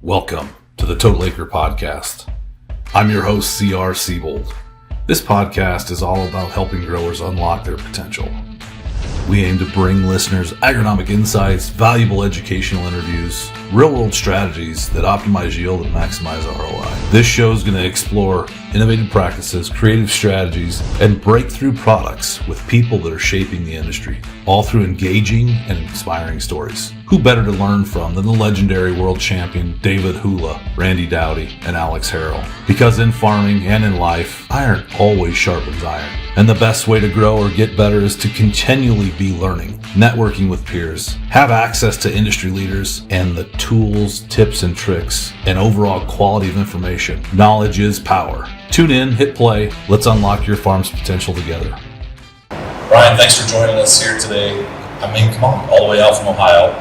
Welcome to the Total Acre podcast. I'm your host, C.R. Siebold. This podcast is all about helping growers unlock their potential. We aim to bring listeners agronomic insights, valuable educational interviews, real-world strategies that optimize yield and maximize ROI. This show is going to explore innovative practices, creative strategies, and breakthrough products with people that are shaping the industry, all through engaging and inspiring stories. Who better to learn from than the legendary world champion David Hula, Randy Dowdy, and Alex Harrell? Because in farming and in life, iron always sharpens iron. And the best way to grow or get better is to continually be learning, networking with peers, have access to industry leaders, and the tools, tips, and tricks, and overall quality of information. Knowledge is power. Tune in, hit play. Let's unlock your farm's potential together. Brian, thanks for joining us here today. I mean, come on, all the way out from Ohio.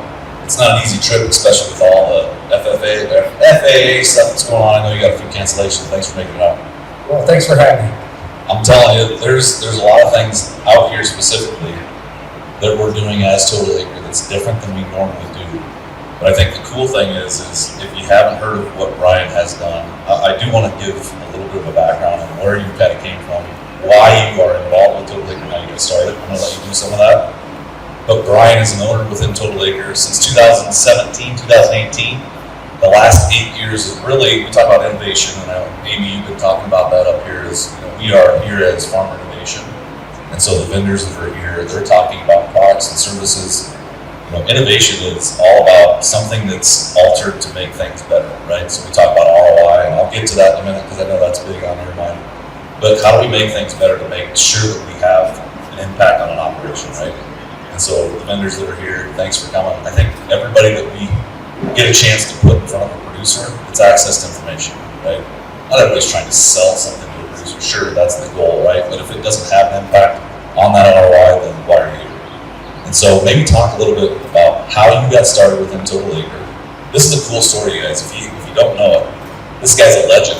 It's not an easy trip, especially with all the FAA stuff that's going on. I know you got a few cancellations. Thanks for making it out. Well, thanks for having me. I'm telling you, there's a lot of things out here specifically that we're doing as Total Acre that's different than we normally do. But I think the cool thing is if you haven't heard of what Brian has done, I do want to give a little bit of a background on where you kind of came from, why you are involved with Total Acre, and how you got started. I'm going to let you do some of that. But Brian is an owner within Total Acre since 2017, 2018. The last 8 years is really, we talk about innovation, and Amy, you've been talking about that up here, we are here as Farmer Innovation. And so the vendors that are here, they're talking about products and services. Innovation is all about something that's altered to make things better, right? So we talk about ROI, and I'll get to that in a minute because I know that's big on your mind. But how do we make things better to make sure that we have an impact on an operation, right? And so the vendors that are here, thanks for coming. I think everybody that we get a chance to put in front of a producer, it's access to information, right? Not everybody's trying to sell something to a producer. Sure, that's the goal, right? But if it doesn't have an impact on that ROI, then why are you here? And so maybe talk a little bit about how you got started within Total Acre. This is a cool story, you guys. If you don't know it, this guy's a legend.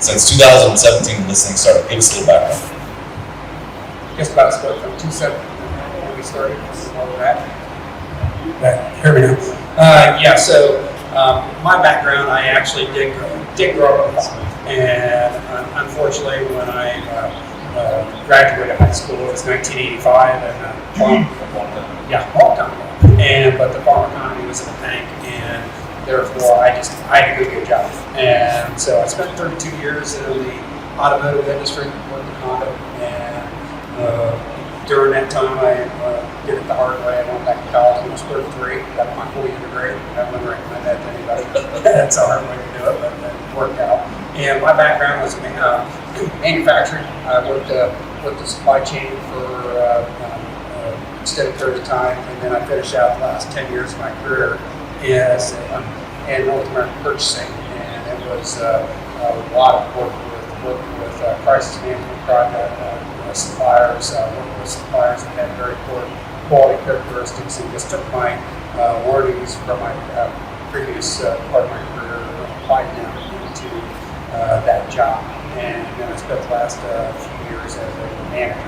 Since 2017 when this thing started, give us a little background. Just about spoke from 2017 when we started. All of that. Hear me now. So my background, I actually did grow up, and unfortunately, when I graduated high school, it was 1985, and long time ago. But the farm economy was in the tank, and therefore I had to go get a job. And so I spent 32 years in the automotive industry, working in Honda, and during that time I did it the hard way. I went back to college when I was 33, got my 4-year degree. I wouldn't recommend that to anybody. That's a hard way to do it, but it worked out. And my background was manufacturing. I worked the supply chain for an extended period of time, and then I finished out the last 10 years of my career as in North American purchasing, and it was a lot of working with crisis management project suppliers, working with suppliers that had very poor quality characteristics, and just took my learnings from my previous part of my career and applied them into that job. And then I spent the last few years as a manager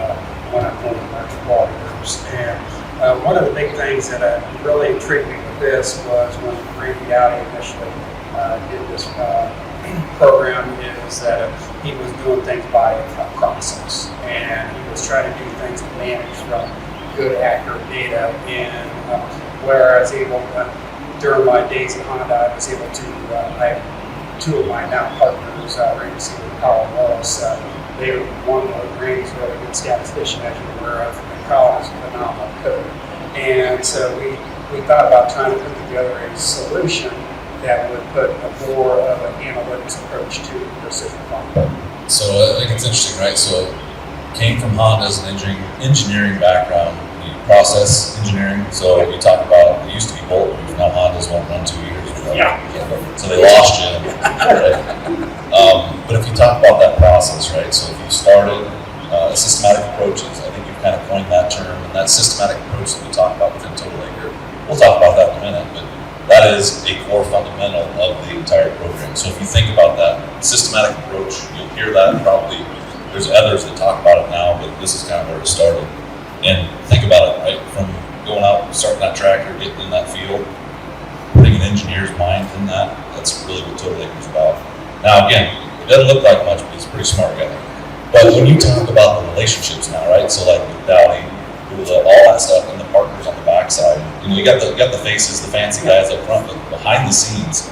of one of the commercial quality groups. And one of the big things that really intrigued me with this was when Randy Dowdy initially did this program, is that he was doing things by process, and he was trying to do things to manage from good, accurate data. And where I was able, during my days at Honda, I was able to, I have two of my now partners, Randy Seaver and Colin Willis. They were one of Randy's really good statistician, as you're aware of, and Colin's a phenomenal code. And so we thought about trying to put together a solution that would put more of an analytics approach to precision farming. So I think it's interesting, right? So came from Honda as an engineering background, process engineering. So you talk about, it used to be Bolt, but now Honda's won't run 2 years. Right? Yeah. So they lost you, right? But if you talk about that process, right? So if you started systematic approaches, I think you've kind of coined that term, and that systematic approach that we talk about within Total Acre, we'll talk about that in a minute, but that is a core fundamental of the entire program. So if you think about that systematic approach, you'll hear that probably. There's others that talk about it now, but this is kind of where it started. And think about it, right? From going out, starting that tractor, getting in that field, putting an engineer's mind Now again, it doesn't look like much, but he's a pretty smart guy. But when you talk about the relationships now, right? So like with Dowdy, all that stuff, and the partners on the backside. You got the faces, the fancy guys up front, but behind the scenes,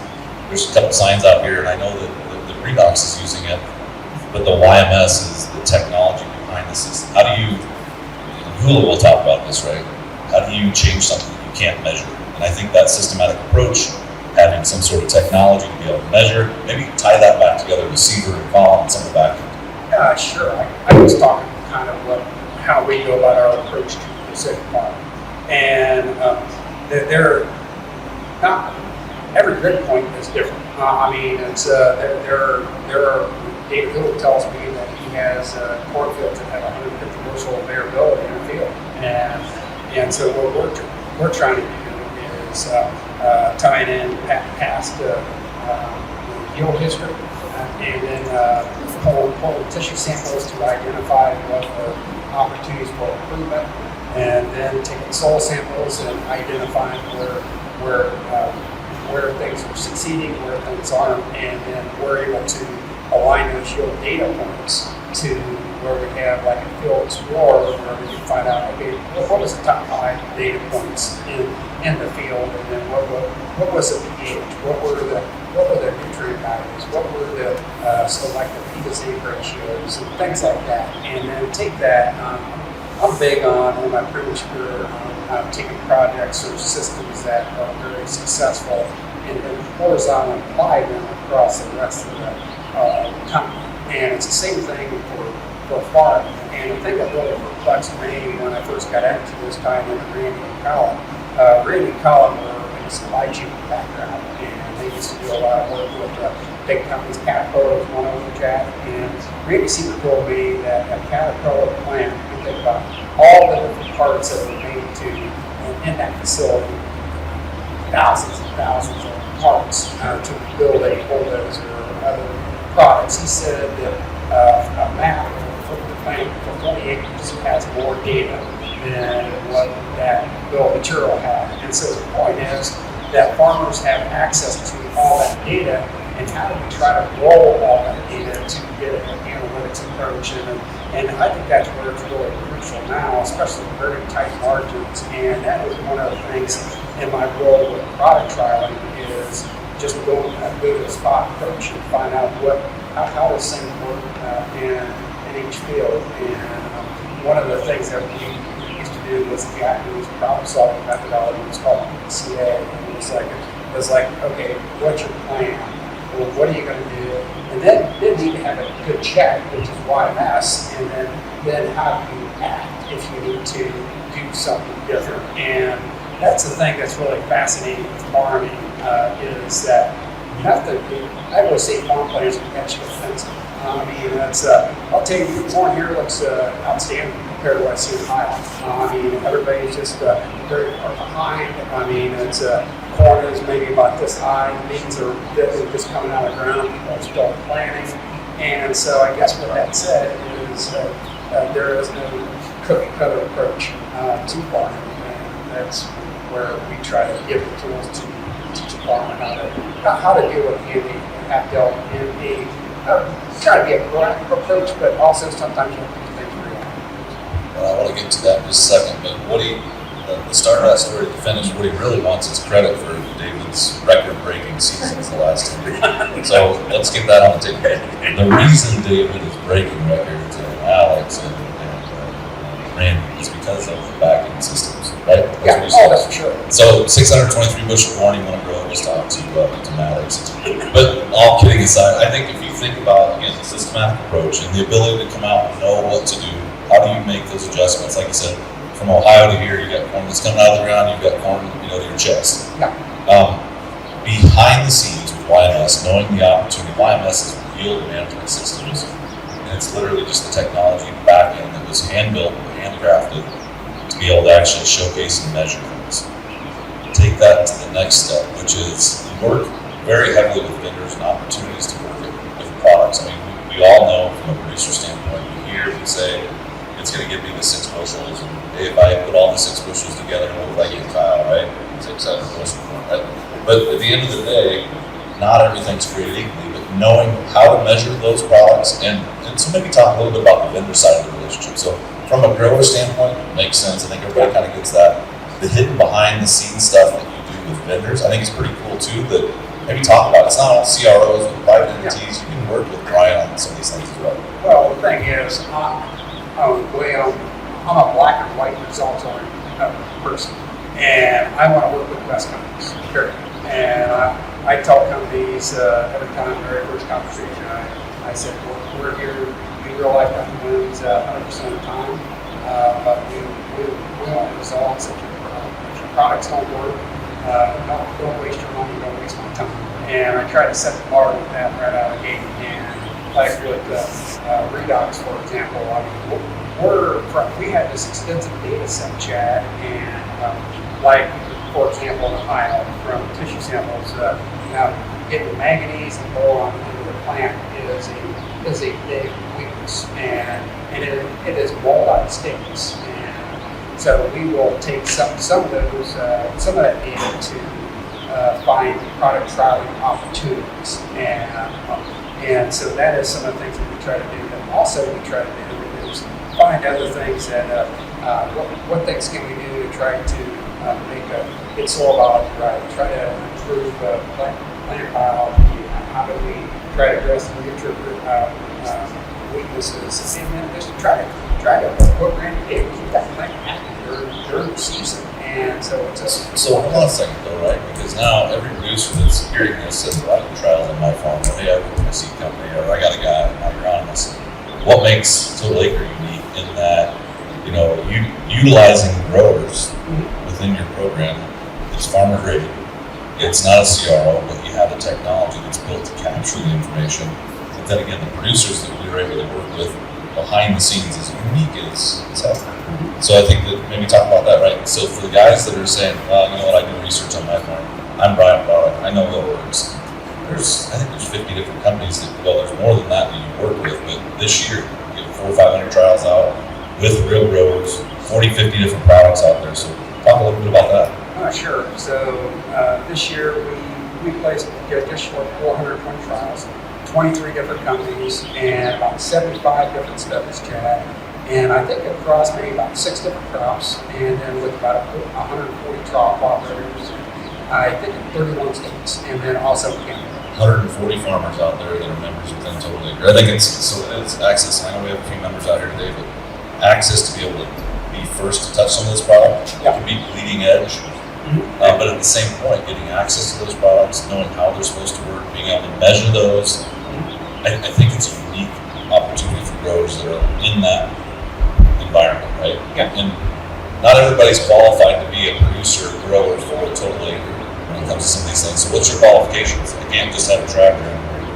there's a couple signs out here, and I know that the Redox is using it, but the YMS is the technology behind the system. How do you, Hula will talk about this, right? How do you change something that you can't measure? And I think that systematic approach, having some sort of technology to be able to measure, maybe tie that back together with Seaver and Colin and some of the back end. Yeah, sure. I was talking kind of how we go about our approach to the Pacific Farm. And they're not, every grid point is different. I mean, it's there are David Hill tells me that he has cornfields that have 150 bushel of variability in the field, and so what we're trying to do is tie it in past yield history, and then pull tissue samples to identify what the opportunities for improvement, and then taking soil samples and identifying where things are succeeding, where things aren't, and then we're able to align those yield data points to where we have like a field explorer where we can find out, okay, what was the top 5 data points in the field, and then what was the pH, what were the nutrient values, what were the selective P/Z ratios, and things like that, and then take that. I'm big on in my previous career taking projects or systems that are very successful and then horizontally apply them across the rest of the company. And it's the same thing for farming. And the thing that really perplexed me when I first got into this time with Randy and Colin, Randy and Colin were in a supply chain background, and they used to do a lot of work with big companies. Caterpillar was one of them, Jack. And Randy Seaver told me that a Caterpillar plant, you think about all the different parts that were made in that facility, thousands and thousands of parts to build a bulldozer or other products. He said that a map for the plant for 40 acres has more data than what that bill of material had. And so the point is that farmers have access to all that data, and how do we try to roll all that data to get an analytics approach? And I think that's where it's really crucial now, especially with very tight margins. And that was one of the things in my role with product trialing is just going to the spot approach and find out how does things work in each field. And one of the things that we used to do was the Japanese problem-solving methodology. It was called PCA. And it was like, okay, what's your plan? Well, what are you going to do? And then need to have a good check, which is YMS, and then how do you act if you need to do something different? And that's the thing that's really fascinating with farming is that method. I always say farm planners are actually offensive. I mean, that's I'll tell you, corn here looks outstanding compared to what I see in Ohio. I mean, everybody's just very far behind. I mean, it's corn is maybe about this high. Beans are just coming out of the ground. People are still planting. And so I guess what that said is there is no cookie cutter approach to farming. And that's where we try to give the tools to teach a farmer how to deal with the half-delta and try to be a proactive approach, but also sometimes you have to do things real. Well, I want to get to that in just a second, but the start of that story to finish, what he really wants is credit for David's record-breaking seasons the last 10 years. So let's get that on the table. The reason David is breaking records and Alex and Randy is because of the back-end systems, right? That's for sure. So 623 bushel corn you want to grow, just talk to Mattix. But all kidding aside, I think if you think about, again, the systematic approach and the ability to come out and know what to do, how do you make those adjustments? Like you said, from Ohio to here, you got corn that's coming out of the ground, you've got corn, to your chest. Yeah. Behind the scenes with YMS, knowing the opportunity, YMS is yield management systems, and it's literally just the technology back end that was hand-built, handcrafted to be able to actually showcase and measure things. Take that to the next step, which is work very heavily with vendors and opportunities to work with different products. I mean, we all know from a producer standpoint, we say, it's going to give me the 6 bushels, and if I put all the 6 bushels together, what would I get Kyle, right? 600 bushels, right? But at the end of the day, not everything's created equally, but knowing how to measure those products, and so maybe talk a little bit about the vendor side of the relationship. So from a grower standpoint, it makes sense. I think everybody kind of gets that. The hidden behind the scenes stuff that you do with vendors, I think is pretty cool too, that maybe talk about. It's not all CROs and private entities. You can work with Brian on some of these things as well. Well, the thing is, I'm a black and white results oriented person, and I want to work with the best companies, period. And I tell companies every time, very first conversation, I said, we're here, we realize nothing wins 100% of the time, but we want results. If your products don't work, don't waste your money, don't waste my time. And I try to set the bar with that right out of the gate. And like with Redox, for example, I mean, we had this extensive data set, Chad, and like, for example, in Ohio, from tissue samples, now getting manganese and boron into the plant is a big weakness, and it is multi-states. And so we will take some of that data to find product trialing opportunities, and so that is some of the things that we try to do. And also we try to do is find other things that what things can we do to try to get soil biology right, try to improve plant biology. How do we try to address the nutrient weaknesses, and then just try to put random data, keep that plant active during the season. And so it's so hold on a second though, right? Because now every producer that's hearing this says, well, I do trials on my farm, or hey, I work in a seed company, or I got a guy, I'm agronomist. What makes Total Acre unique in that, you know, utilizing growers within your program is farmer graded. It's not a CRO, but you have the technology that's built to capture the information. But then again, the producers that we were able to work with behind the scenes is unique as hell. So I think that maybe talk about that, right? So for the guys that are saying, well, you know what, I do research on my farm. I'm Brian Mattix. I know what works. I think there's 50 different companies that, well, there's more than that you work with, but this year, you get 400 or 500 trials out with real growers, 40, 50 different products out there. So talk a little bit about that. Sure. So this year we placed just short 420 trials, 23 different companies, and about 75 different studies, Chad. And I think across maybe about 6 different crops, and then with about 140 trial cooperators, I think in 31 states, and then also Canada. 140 farmers out there that are members within Total Acre. I think it's access. I know we have a few members out here today, but access to be able to be first to touch some of this product, to be bleeding edge. But at the same point, getting access to those products, knowing how they're supposed to work, being able to measure those, I think it's a unique opportunity for growers that are in that environment, right? Yeah. And not everybody's qualified to be a producer or grower for a Total Acre when it comes to some of these things. So what's your qualifications? I can't just have a tractor,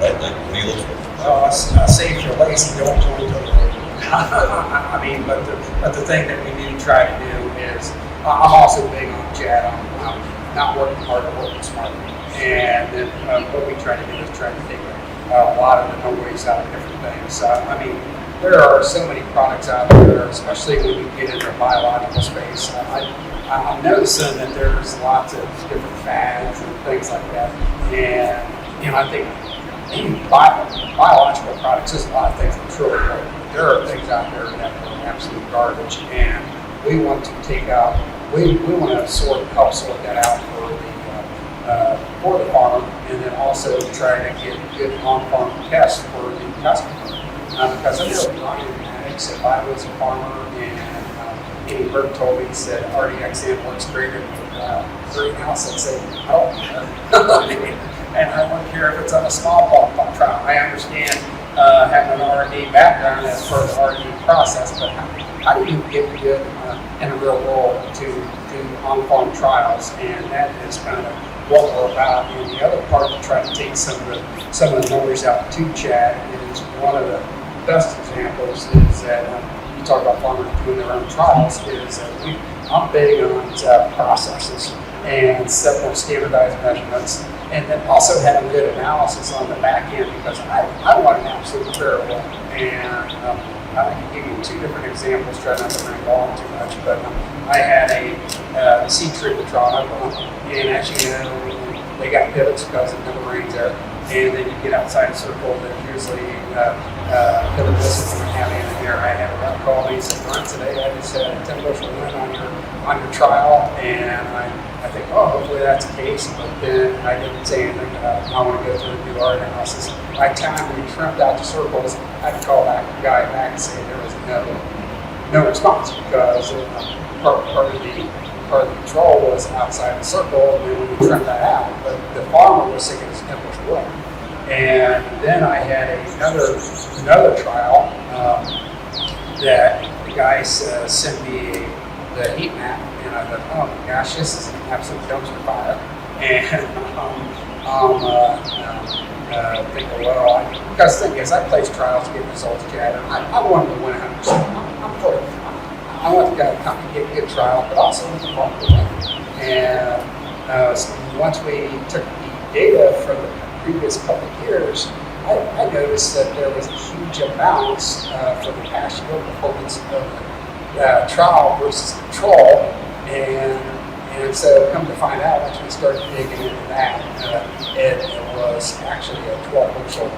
right? Like, what do you look for? Say if you're lazy, don't join Total Acre. I mean, but the thing that we do try to do is, I'm also big on Chad, on not working hard, but working smart. And then what we try to do is try to take a lot of the noise out of different things. So, I mean, there are so many products out there, especially when you get into the biological space. I'm noticing that there's lots of different fads and things like that. And I think biological products, there's a lot of things that's really good. There are things out there that are absolute garbage, and we want to take out. We want to help sort that out for the farmer, and then also try to get good on-farm tests for the customer. Because I know Brian Mattix, if I was a farmer and any bird told me, he said RDX sample works great in greenhouse, I'd say, I don't care. And I wouldn't care if it's on a small farm trial. I understand having an R&D background as part of the R&D process, but how do you get good in the real world to do on-farm trials? And that is kind of what we're about. And the other part to try to take some of the numbers out to Chad is one of the best examples is that you talk about farmers doing their own trials. Is I'm big on processes and set more standardized measurements, and then also having good analysis on the back end, because I want an absolute fair one. And I can give you 2 different examples, try not to ramble on too much, but I had a seed treatment trial, and as you know, they got pivots because it never rains there. And then you get outside a circle, there's usually pivot misses and what have you in there. I had a rep call me and said, Brian, today I just had a 10 bushel win on your trial, and I think, oh, hopefully that's the case. But then I didn't say anything. I want to go through and do our analysis. By the time we trimmed out the circles, I had to call back the guy back and say there was no response because part of the control was outside the circle, and then when we trimmed that out, but the farmer was thinking it's 10 bushel win. And then I had another trial that the guys sent me the heat map, and I thought, oh my gosh, this is an absolute dumpster fire. And thinking, well, because the thing is, I place trials to get results, Chad, and I wanted to win 100%. I want the guy to come and get a good trial, but also want the farmer to win. And so once we took the data from the previous couple of years, I noticed that there was a huge imbalance for the cash yield performance of the trial versus control, and so come to find out, once we started digging into that, it was actually a 12 bushel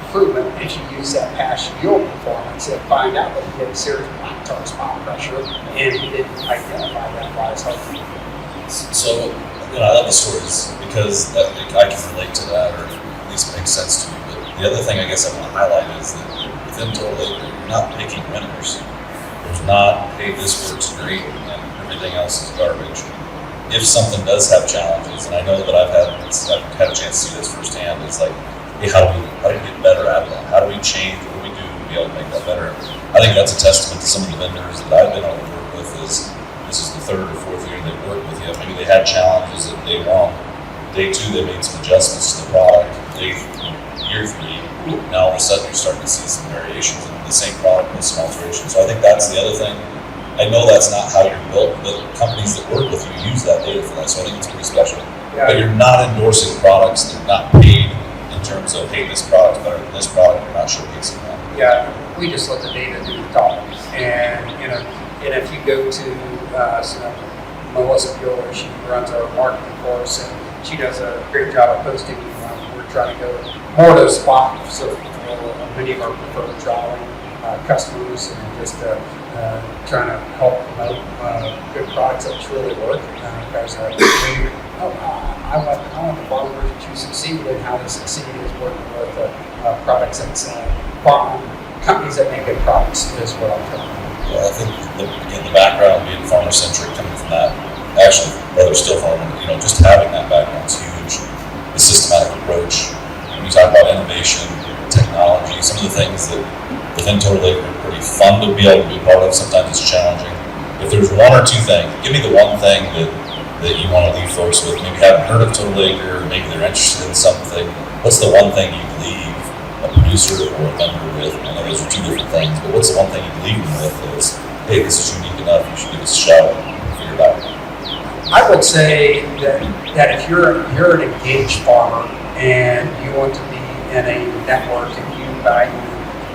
improvement if you use that cash yield performance and find out that he had serious black tar spot pressure, and he didn't identify that by his heart. So, I love the stories because I can relate to that, or at least makes sense to me. But the other thing I guess I want to highlight is that within Total Acre, you're not picking winners. There's not, hey, this works great and everything else is garbage. If something does have challenges, and I know that I've had a chance to see this firsthand, it's like, hey, how do we get better at that? How do we change what we do to be able to make that better? I think that's a testament to some of the vendors that I've been able to work with. This is the third or fourth year they've worked with you. Maybe they had challenges at day one. Day two, they made some adjustments to the product. Year three, now all of a sudden you're starting to see some variations in the same product with some alterations. So I think that's the other thing. I know that's not how you're built, but companies that work with you use that data for that. So I think it's pretty special. Yeah. But you're not endorsing products that are not paid in terms of, hey, this product's better than this product. You're not showcasing that. Yeah, we just let the data do the talking. And and if you go to Melissa Bueller, she runs our marketing for us, and she does a great job of posting. We're trying to go more to a spot so many of our preferred trialing customers, and just trying to help promote good products that truly work. Because I want the farmers to succeed, and how to succeed is working with products that's companies that make good products is what I'm trying to do. Well, I think the background being farmer-centric, coming from that, actually, whether still farming, just having that background is huge. The systematic approach, when you talk about innovation, technology, some of the things that within Total Acre are pretty fun to be able to be part of. Sometimes it's challenging. If there's one or two things, give me the one thing that you want to leave folks with. Maybe haven't heard of Total Acre, maybe they're interested in something. What's the one thing you leave a producer or a vendor with? I know those are two different things, but what's the one thing you leave them with is, hey, this is unique enough, you should give us a shout and figure it out? I would say that if you're an engaged farmer and you want to be in a network and you value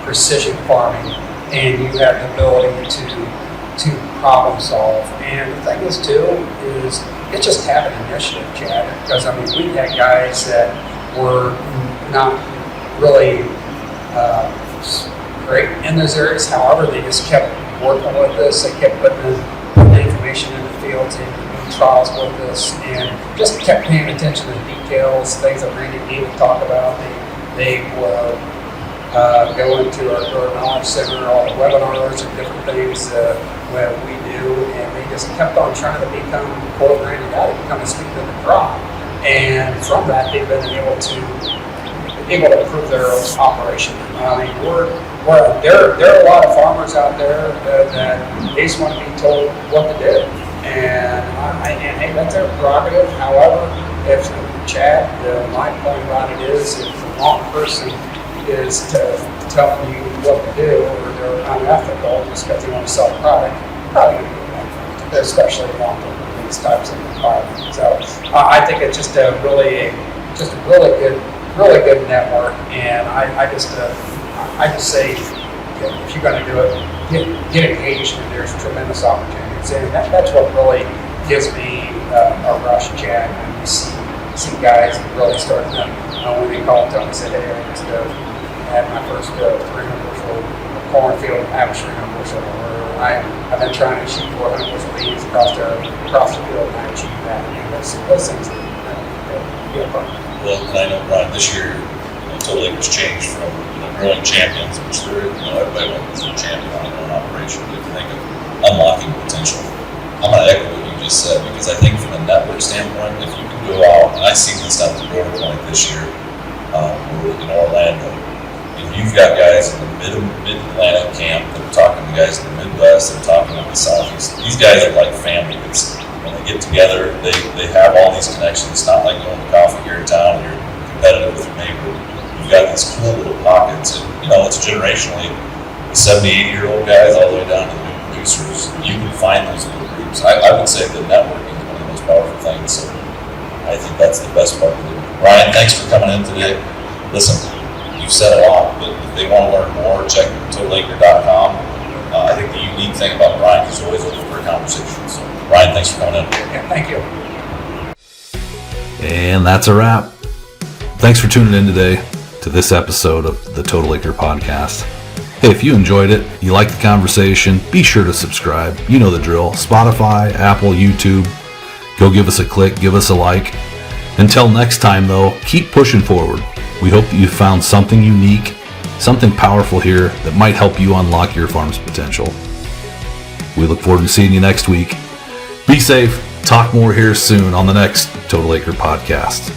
precision farming and you have the ability to problem solve, and the thing is too is it's just having initiative, Chad. Because we had guys that were not really great in those areas. However, they just kept working with us. They kept putting the information in the fields and doing trials with us, and just kept paying attention to the details, things that Randy and David talk about. They will go into our Grower Knowledge Center, all the webinars and different things that we do, and they just kept on trying to become, quote Randy, become a student of the crop. And from that, they've been able to improve their operation. There are a lot of farmers out there that they just want to be told what to do, and hey, that's their prerogative. However, if Chad, my point about it is, if the wrong person is telling you what to do, or they're unethical just because they want to sell a product, probably going to get one, especially long term in these types of environments. So I think it's just a really good network, and I just say, if you're going to do it, get engaged, and there's tremendous opportunities, and that's what really gives me a rush, Chad, when you some guys really starting up. When they called, told me, said, hey, I just had my first 300 bushel cornfield, I have a 300 bushel. I've been trying to shoot 400 bushel beans across the field, and I achieved that. Those things get fun. Well, and I know, Brian, this year, Total Acre's changed from growing champions, which everybody wants to be a champion on their own operation. But if you think of unlocking potential, I'm going to echo what you just said, because I think from a network standpoint, if you can go out, and I've seen this down at the Grower Point this year, in Orlando, and you've got guys in the mid-Atlantic camp that are talking to guys in the Midwest, that are talking to the Southeast. These guys are like family. When they get together, they have all these connections. It's not like going to coffee here in town and you're competitive with your neighbor. You've got these cool little pockets, and it's generationally the 70, 80-year-old guys all the way down to the new producers. You can find those little groups. I would say that networking is one of the most powerful things, so I think that's the best part of it. Ryan, thanks for coming in today. Listen, you've said a lot, but if they want to learn more, check totalacre.com. I think the unique thing about Brian is he's always open for a conversation. So, Brian, thanks for coming in. Yeah, thank you. And that's a wrap. Thanks for tuning in today to this episode of the Total Acre podcast. Hey, if you enjoyed it, you liked the conversation, be sure to subscribe. You know the drill. Spotify, Apple, YouTube. Go give us a click, give us a like. Until next time, though, keep pushing forward. We hope that you found something unique, something powerful here that might help you unlock your farm's potential. We look forward to seeing you next week. Be safe. Talk more here soon on the next Total Acre podcast.